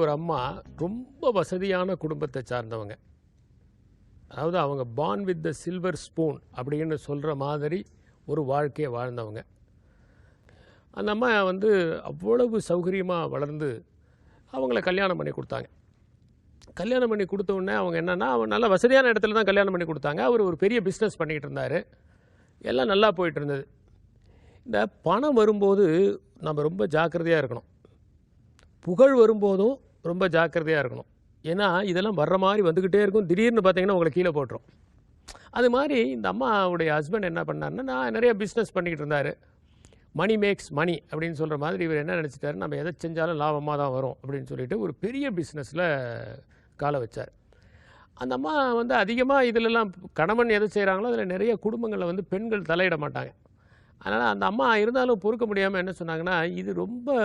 ஒரு அம்மா ரொம்ப வசதியான குடும்பத்தை சார்ந்தவங்க. அதாவது அவங்க born with the silver spoon அப்படின்னு சொல்கிற மாதிரி ஒரு வாழ்க்கையை வாழ்ந்தவங்க. அந்த அம்மா அவ்வளவு சௌகரியமாக வளர்ந்து அவங்கள கல்யாணம் பண்ணி கொடுத்தாங்க. கல்யாணம் பண்ணி கொடுத்த உடனே அவங்க என்னென்னா, அவங்க நல்ல வசதியான இடத்துல தான் கல்யாணம் பண்ணி கொடுத்தாங்க. அவர் ஒரு பெரிய பிஸ்னஸ் பண்ணிகிட்டு இருந்தார். எல்லாம் நல்லா போயிட்டு இருந்தது. இந்த பணம் வரும்போது நம்ம ரொம்ப ஜாக்கிரதையாக இருக்கணும். புகழ் வரும்போதும் ரொம்ப ஜாக்கிரதையாக இருக்கணும். ஏன்னா இதெல்லாம் வர்ற மாதிரி வந்துக்கிட்டே இருக்கும். திடீர்னு பார்த்தீங்கன்னா உங்களை கீழே போட்டுரும். அது மாதிரி இந்த அம்மாவுடைய ஹஸ்பண்ட் என்ன பண்ணாருன்னா, நான் நிறைய பிஸ்னஸ் பண்ணிக்கிட்டு இருந்தார். மணி மேக்ஸ் மணி அப்படின்னு சொல்கிற மாதிரி இவர் என்ன நினச்சிட்டாரு, நம்ம எதை செஞ்சாலும் லாபமாக தான் வரும் அப்படின்னு சொல்லிட்டு ஒரு பெரிய பிஸ்னஸில் காலை வச்சார். அந்த அம்மா அதிகமாக இதிலெல்லாம் கணவன் எதை செய்கிறாங்களோ அதில் நிறைய குடும்பங்களில் பெண்கள் தலையிட மாட்டாங்க. அதனால் அந்த அம்மா இருந்தாலும் பொறுக்க முடியாமல் என்ன சொன்னாங்கன்னா, இது ரொம்ப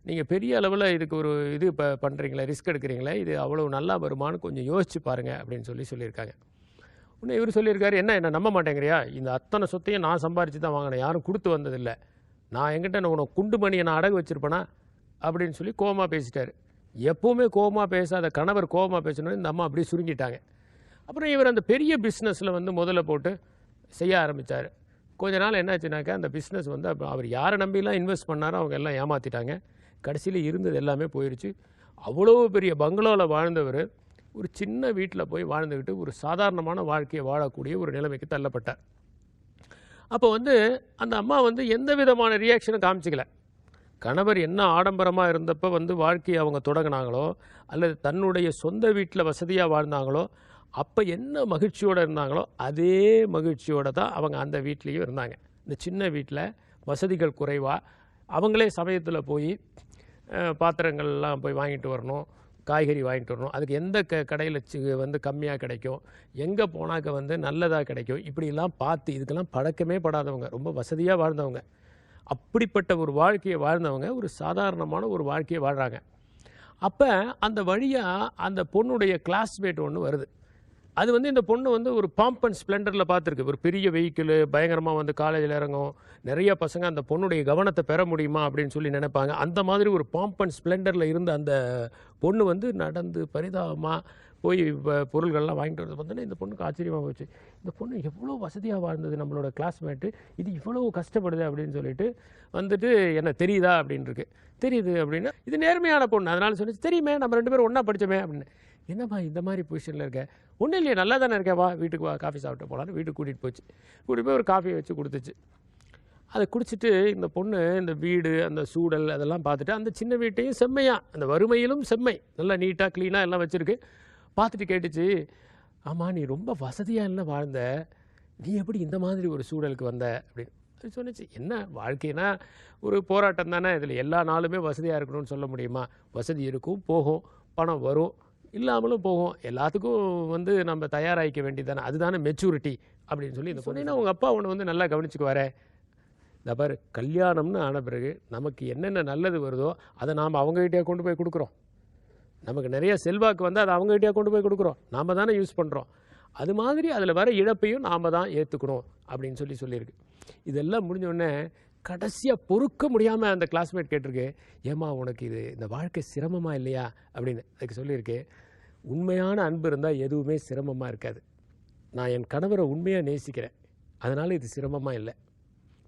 நீங்கள் பெரிய அளவில் இதுக்கு ஒரு இது பண்ணுறீங்களே, ரிஸ்க் எடுக்கிறீங்களே, இது அவ்வளோ நல்லா வருமானு கொஞ்சம் யோசிச்சு பாருங்கள் அப்படின்னு சொல்லியிருக்காங்க. உடனே இவர் சொல்லியிருக்காரு, என்ன நம்ப மாட்டேங்கிறியா, இந்த அத்தனை சொத்தையும் நான் சம்பாரித்து தான் வாங்கினேன், யாரும் கொடுத்து வந்ததில்லை, நான் என்கிட்ட உனக்கு குண்டு மணியை நான் அடகு வச்சுருப்பேனா அப்படின்னு சொல்லி கோவமாக பேசிட்டார். எப்போவுமே கோவமாக பேசாத கணவர் கோவமாக பேசணுன்னு இந்த அம்மா அப்படியே சுருங்கிட்டாங்க. அப்புறம் இவர் அந்த பெரிய பிஸ்னஸில் முதல்ல போட்டு செய்ய ஆரம்பித்தார். கொஞ்ச நாள் என்னாச்சுனாக்கா, அந்த பிஸ்னஸ் அவர் யாரை நம்பிலாம் இன்வெஸ்ட் பண்ணாரோ அவங்க எல்லாம் ஏமாற்றிட்டாங்க. கடைசியில் இருந்தது எல்லாமே போயிடுச்சு. அவ்வளோ பெரிய பங்களாவில் வாழ்ந்தவர் ஒரு சின்ன வீட்டில் போய் வாழ்ந்துக்கிட்டு ஒரு சாதாரணமான வாழ்க்கையை வாழக்கூடிய ஒரு நிலைமைக்கு தள்ளப்பட்டார். அப்போ அந்த அம்மா எந்த விதமான ரியாக்ஷனும் காமிச்சிக்கல. கணவர் என்ன ஆடம்பரமாக இருந்தப்போ வாழ்க்கையை அவங்க தொடங்கினாங்களோ, அல்லது தன்னுடைய சொந்த வீட்டில் வசதியாக வாழ்ந்தாங்களோ, அப்போ என்ன மகிழ்ச்சியோடு இருந்தாங்களோ அதே மகிழ்ச்சியோடு தான் அவங்க அந்த வீட்லேயும் இருந்தாங்க. இந்த சின்ன வீட்டில் வசதிகள் குறைவாக அவங்களே சமயத்தில் போய் பாத்திரங்கள்லாம் போய் வாங்கிட்டு வரணும், காய்கறி வாங்கிட்டு வரணும், அதுக்கு எந்த கடையில் கம்மியாக கிடைக்கும், எங்கே போனாக்க நல்லதாக கிடைக்கும், இப்படிலாம் பார்த்து இதுக்கெல்லாம் பழக்கமே படாதவங்க, ரொம்ப வசதியாக வாழ்ந்தவங்க. அப்படிப்பட்ட ஒரு வாழ்க்கையை வாழ்ந்தவங்க ஒரு சாதாரணமான ஒரு வாழ்க்கையை வாழ்கிறாங்க. அப்போ அந்த வழியாக அந்த பொண்ணுடைய கிளாஸ்மேட் ஒன்று வருது. அது இந்த பொண்ணு ஒரு பாம்ப் அண்ட் ஸ்ப்ளெண்டரில் பார்த்துருக்கு. ஒரு பெரிய வெஹிக்கிள் பயங்கரமாக காலேஜில் இறங்கும், நிறைய பசங்க அந்த பொண்ணுடைய கவனத்தை பெற முடியுமா அப்படின்னு சொல்லி நினைப்பாங்க. அந்த மாதிரி ஒரு பாம்ப் அண்ட் ஸ்ப்ளெண்டரில் இருந்த அந்த பொண்ணு நடந்து பரிதாபமாக போய் பொருள்கள்லாம் வாங்கிட்டு வரது பார்த்தோன்னா இந்த பொண்ணுக்கு ஆச்சரியமாக போச்சு. இந்த பொண்ணு எவ்வளோ வசதியாக வாழ்ந்தது, நம்மளோட கிளாஸ்மேட்டு, இது இவ்வளோ கஷ்டப்படுது அப்படின்னு சொல்லிட்டு என்ன தெரியுதா அப்படின்ருக்கு. தெரியுது அப்படின்னா, இது நேர்மையான பொண்ணு, அதனால சொல்லிச்சு, தெரியுமே நம்ம 2 பேரும் ஒன்றா படித்தோமே அப்படின்னு. என்னம்மா இந்த மாதிரி பொசிஷனில் இருக்க, ஒன்றும் இல்லையா, நல்லா தானே இருக்கேன், வா வீட்டுக்கு வா, காஃபி சாப்பிட்டு போகலான்னு வீட்டுக்கு கூட்டிகிட்டு போய் ஒரு காஃபியை வச்சு கொடுத்துச்சு. அதை குடிச்சிட்டு இந்த பொண்ணு இந்த வீடு அந்த சூழல் அதெல்லாம் பார்த்துட்டு, அந்த சின்ன வீட்டையும் செம்மையாக, அந்த வறுமையிலும் செம்மை, நல்லா நீட்டாக க்ளீனாக எல்லாம் வச்சுருக்கு, பார்த்துட்டு கேட்டுச்சு, ஆமாம் நீ ரொம்ப வசதியாக இல்லை வாழ்ந்த, நீ எப்படி இந்த மாதிரி ஒரு சூழலுக்கு வந்த அப்படின்னு. அது சொன்னிச்சு, என்ன வாழ்க்கைனா ஒரு போராட்டம் தானே, இதில் எல்லா நாளுமே வசதியாக இருக்கணும்னு சொல்ல முடியுமா, வசதி இருக்கும் போகும், பணம் வரும் இல்லாமலும் போகும், எல்லாத்துக்கும் நம்ம தயாராகிக்க வேண்டியது தானே, அதுதானே மெச்சூரிட்டி அப்படின்னு சொல்லி இந்த சொன்னீங்கன்னா உங்கள் அப்பா உன்னை நல்லா கவனிச்சுக்குவாரே. இந்த பாரு, கல்யாணம்னு ஆன பிறகு நமக்கு என்னென்ன நல்லது வருதோ அதை நாம் அவங்ககிட்டே கொண்டு போய் கொடுக்குறோம். நமக்கு நிறைய செல்வாக்கு அதை அவங்ககிட்டே கொண்டு போய் கொடுக்குறோம், நாம் தானே யூஸ் பண்ணுறோம். அது மாதிரி அதில் வர இழப்பையும் நாம் தான் ஏற்றுக்கணும் அப்படின்னு சொல்லியிருக்கு. இதெல்லாம் முடிஞ்சோடனே கடைசியாக பொறுக்க முடியாமல் அந்த கிளாஸ்மேட் கேட்டிருக்கு, ஏம்மா உனக்கு இந்த வாழ்க்கை சிரமமாக இல்லையா அப்படின்னு. அதுக்கு சொல்லியிருக்கு, உண்மையான அன்பு இருந்தால் எதுவுமே சிரமமாக இருக்காது. நான் என் கணவரை உண்மையாக நேசிக்கிறேன், அதனால் இது சிரமமாக இல்லை.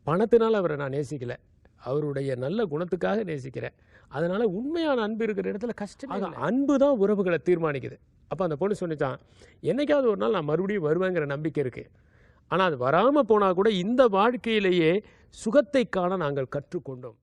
பணத்தினால் அவரை நான் நேசிக்கலை, அவருடைய நல்ல குணத்துக்காக நேசிக்கிறேன், அதனால் உண்மையான அன்பு இருக்கிற இடத்துல கஷ்டம். அன்பு தான் உறவுகளை தீர்மானிக்குது. அப்போ அந்த பொண்ணு சொன்னிச்சான், என்னைக்காவது ஒரு நாள் நான் மறுபடியும் வருவேங்கிற நம்பிக்கை இருக்குது, ஆனால் அது வராமல் போனால் கூட இந்த வாழ்க்கையிலேயே சுகத்தை காண நாங்கள் கற்றுக்கொண்டோம்.